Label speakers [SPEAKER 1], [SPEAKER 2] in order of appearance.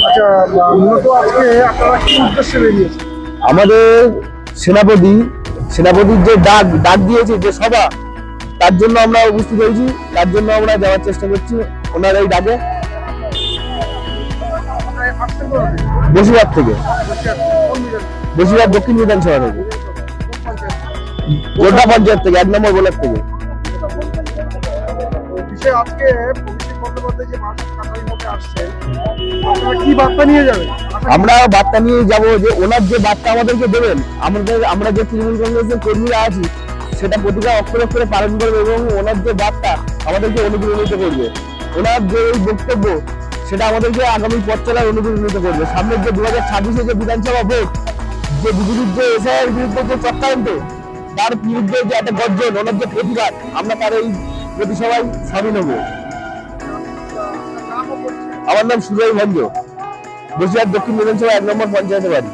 [SPEAKER 1] আচ্ছা, মূলত আজকে আপনারা কি উদ্দেশ্যে বেরিয়েছেন?
[SPEAKER 2] আমাদের সেনাপতির যে ডাক দিয়েছে যে সভা, তার জন্য আমরা উপস্থিত হয়েছি, তার জন্য আমরা যাওয়ার চেষ্টা করছি ওনার এই ডাকে। বসিরহাট থেকে, বসিরহাট দক্ষিণ বিধানসভা থেকে, গোটা পঞ্চায়েত থেকে, 1 নম্বর ব্লক থেকে।
[SPEAKER 1] আজকে অভিষেক বন্দ্যোপাধ্যায় যে কাছারির মধ্যে আসছে, আপনারা কি বার্তা নিয়ে যাবেন?
[SPEAKER 2] আমরা বার্তা নিয়ে যাব যে ওনার যে বার্তা আমাদেরকে দেবেন, আমরা যে তৃণমূল কংগ্রেসের কর্মীরা আছি সেটা প্রতিটা অক্ষরে অক্ষরে পালন করবে এবং ওনার যে বার্তা আমাদেরকে অনুপ্রাণিত করবে। ওনার যে এই বক্তব্য সেটা আমাদেরকে আগামী পথ চলার অনুপ্রাণিত করবে। সামনের যে 2026-এ যে বিধানসভা ভোট, যে বিজেপির যে এসআইয়ের বিরুদ্ধে যে চক্রান্ত, তার বিরুদ্ধে যে একটা গর্জন, ওনার যে প্রতিবাদ, আমরা তার এই প্রতিসভায় সামিল হব। আমার নাম সুজয় ভঞ্জ, বসিরহাট দক্ষিণ বিধানসভা 1 নম্বর পঞ্চায়েতে বাড়ি।